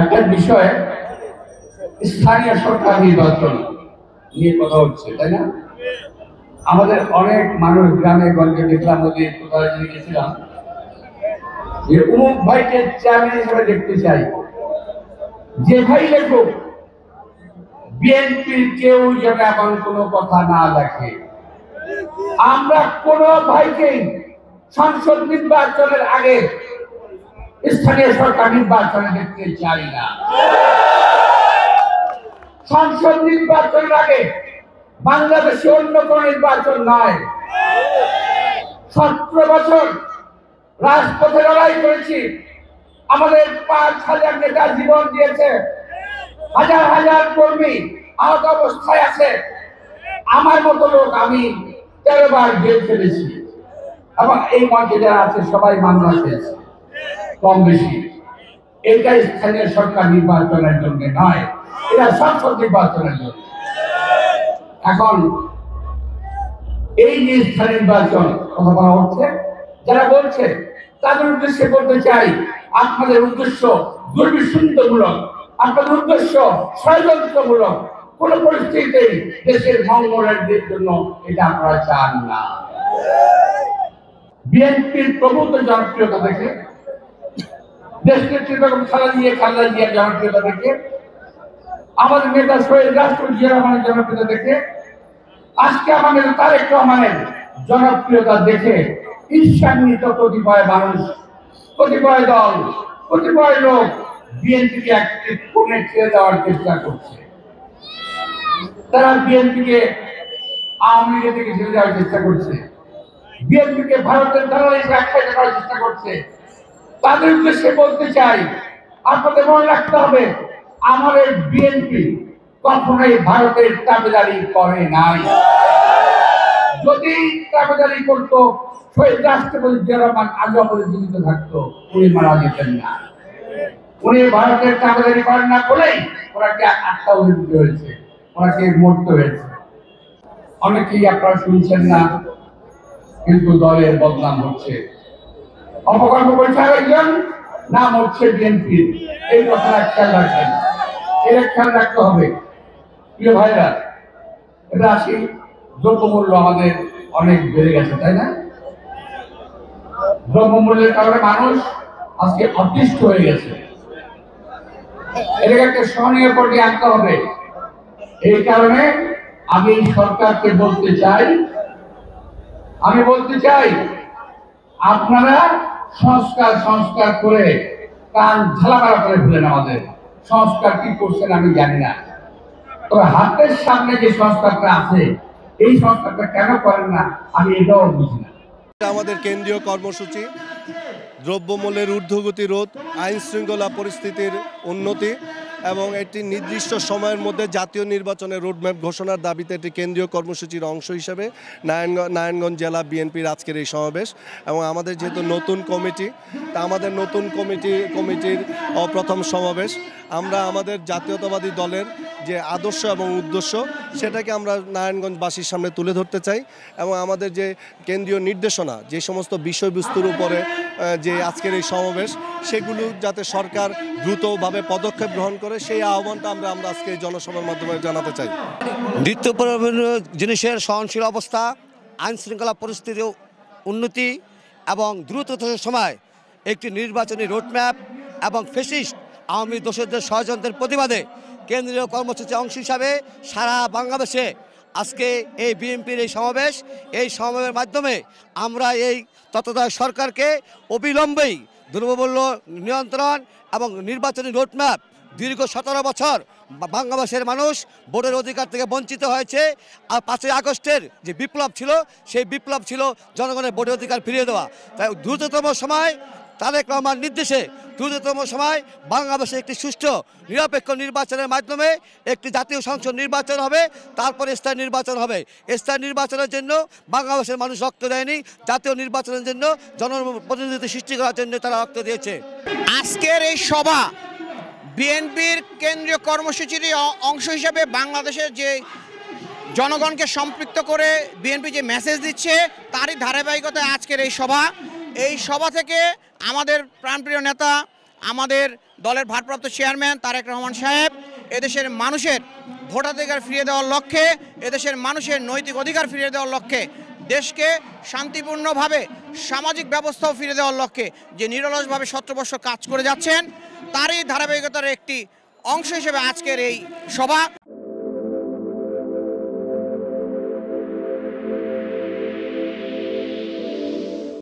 একটা বিষয় স্থানীয় সরকার নির্বাচন নিয়ে কথা হচ্ছে, তাই না? আমাদের অনেক মানুষ গ্রামে গঞ্জে দেখলাম, ওই কোথায় গেছিলাম, যে অমুক ভাইকে চেয়ারম্যান হিসেবে দেখতে চাই। যে ভাই লেখো বিএনপির কেউ যেন এমন কোনো কথা না লেখে। আমরা কোন ভাইকেই সংসদ নির্বাচনের আগে স্থানীয় সরকার নির্বাচনে দেখতে চাই না। সংসদ নির্বাচনের আগে বাংলাদেশে অন্য কোন নির্বাচন নয়। 17 বছর রাজপথে লড়াই করেছি, আমাদের 5,000 নেতা জীবন দিয়েছে, হাজার হাজার কর্মী আহত অবস্থায় আছে। আমার মতো লোক আমি 13 বার জেল খেলেছি, এবং এই মঞ্চে যারা আছে সবাই মামলা খেয়েছে কম বেশি। এটা স্থানীয় সরকার নির্বাচনের জন্য নয়, এটা সংসদ নির্বাচনের জন্য। এখন এই যে স্থানীয় নির্বাচন কথা বলা হচ্ছে, যারা বলছে তাদের উদ্দেশ্যে বলতে চাই, আপনাদের উদ্দেশ্য দুর্বিসন্ধমূলক, আপনাদের উদ্দেশ্য ষড়যন্ত্রমূলক। কোন পরিস্থিতিতেই দেশের মঙ্গলের জন্য এটা আপনারা চান না। বিএনপির প্রভূত জনপ্রিয়তা দেখে, দেশনেত্রী বেগম খালেদা জিয়ার জনপ্রিয়তা দেখে, আমাদের নেতা শহীদ রাষ্ট্রপতি জিয়া রহমানের জনপ্রিয়তা দেখে, আজকে আমাদের তারেক রহমানের জনপ্রিয়তা দেখে ঈর্ষান্বিত কতিপয় মানুষ, কতিপয় দল, কতিপয় লোক বিএনপিকে একটি কোণে ছেড়ে দেওয়ার চেষ্টা করছে। তারা বিএনপিকে আওয়ামী লীগের দিকে ছেড়ে দেওয়ার চেষ্টা করছে, বিএনপিকে ভারতের দালাল হিসেবে আখ্যায়িত করার চেষ্টা করছে। তাদের উদ্দেশ্যে বলতে চাই, আপনাদের মনে রাখতে হবে, আমাদের বিএনপি কখনোই ভারতের দাবিদারি করে নাই। যদি দাবিদারি করতো, শহীদ রাষ্ট্রপতি জিয়া রহমান আজও আমাদের জীবিত থাকতো, উনি মারা যেতেন না। উনি ভারতের দাবিদারি করেন না বলেই ওনাকে আত্মহত্যা হয়েছে, ওনাকে মরতে হয়েছে। অনেকেই আপনারা শুনছেন না, কিন্তু দলের বদনাম হচ্ছে, অপকর্ম করছে আরেকজন, নাম হচ্ছে বিএনপি। এই কথাটা খেয়াল রাখবেন, এটা খেয়াল রাখতে হবে। প্রিয় ভাইরা, এটা আসি, দ্রব্যমূল্য আমাদের অনেক বেড়ে গেছে, তাই না? দ্রব্যমূল্যের কারণে মানুষ আজকে অতিষ্ঠ হয়ে গেছে। এটাকে একটা সহনীয় পর্যায়ে আনতে হবে। এই কারণে আমি সরকারকে বলতে চাই, আপনারা সংস্কার করে কান ঝালাপালা করে ফেলেন। আমাদের সংস্কার কি করছেন আমি জানি না, তবে হাতের সামনে যে সংস্কারটা আছে, এই সংস্কারটা কেন করেন না আমি এটাও বুঝি না। আমাদের কেন্দ্রীয় কর্মসূচি দ্রব্যমূল্যের ঊর্ধ্বগতি রোধ, আইন শৃঙ্খলা পরিস্থিতির উন্নতি এবং একটি নির্দিষ্ট সময়ের মধ্যে জাতীয় নির্বাচনের রোডম্যাপ ঘোষণার দাবিতে একটি কেন্দ্রীয় কর্মসূচির অংশ হিসেবে নারায়ণগঞ্জ জেলা বিএনপির আজকের এই সমাবেশ। এবং আমাদের যেহেতু নতুন কমিটি, তা আমাদের নতুন কমিটির প্রথম সমাবেশ। আমরা আমাদের জাতীয়তাবাদী দলের যে আদর্শ এবং উদ্দেশ্য, সেটাকে আমরা নারায়ণগঞ্জবাসীর সামনে তুলে ধরতে চাই। এবং আমাদের যে কেন্দ্রীয় নির্দেশনা, যে সমস্ত বিষয়বস্তুর উপরে যে আজকের এই সমাবেশ, সেগুলো যাতে সরকার দ্রুতভাবে পদক্ষেপ গ্রহণ করে, সেই আহ্বানটা আমরা আজকে এই জনসভার মাধ্যমে জানাতে চাই। নিত্য প্রয়োজনীয় জিনিসের সহনশীল অবস্থা, আইন শৃঙ্খলা পরিস্থিতির উন্নতি এবং দ্রুততম সময় একটি নির্বাচনী রোডম্যাপ এবং ফ্যাসিস্ট আওয়ামী দোষরদের ষড়যন্ত্রের প্রতিবাদে কেন্দ্রীয় কর্মসূচির অংশ হিসাবে সারা বাংলাদেশে আজকে এই বিএনপির এই সমাবেশের মাধ্যমে আমরা এই তত্ত্বাবধায়ক সরকারকে অবিলম্বেই দ্রব্যমূল্য নিয়ন্ত্রণ এবং নির্বাচনী রোডম্যাপ, দীর্ঘ 17 বছর বাংলাদেশের মানুষ ভোটের অধিকার থেকে বঞ্চিত হয়েছে। আর 5ই আগস্টের যে বিপ্লব ছিল, সেই বিপ্লব ছিল জনগণের ভোটের অধিকার ফিরিয়ে দেওয়া। তাই দ্রুততম সময় তারেক রহমান নির্দেশে দ্রুততম সময় বাংলাদেশে একটি সুষ্ঠু নিরপেক্ষ নির্বাচনের মাধ্যমে একটি জাতীয় সংসদ নির্বাচন হবে, তারপরে স্থায়ী নির্বাচন হবে। স্থায়ী নির্বাচনের জন্য বাংলাদেশের মানুষ রক্ত দেয়নি, জাতীয় নির্বাচনের জন্য জনপ্রতিনিধিত্ব সৃষ্টি করার জন্য তারা রক্ত দিয়েছে। আজকের এই সভা বিএনপির কেন্দ্রীয় কর্মসূচির অংশ হিসাবে বাংলাদেশের যে জনগণকে সম্পৃক্ত করে বিএনপি যে মেসেজ দিচ্ছে, তারই ধারাবাহিকতায় আজকের এই সভা থেকে আমাদের প্রাণপ্রিয় নেতা আমাদের দলের ভারপ্রাপ্ত চেয়ারম্যান তারেক রহমান সাহেব এদেশের মানুষের ভোটাধিকার ফিরিয়ে দেওয়ার লক্ষ্যে, এদেশের মানুষের নৈতিক অধিকার ফিরিয়ে দেওয়ার লক্ষ্যে, দেশকে শান্তিপূর্ণভাবে সামাজিক ব্যবস্থাও ফিরে দেওয়ার লক্ষ্যে যে নিরলসভাবে 17 বছর কাজ করে যাচ্ছেন, তারই ধারাবাহিকতার একটি অংশ হিসেবে আজকের এই সভা।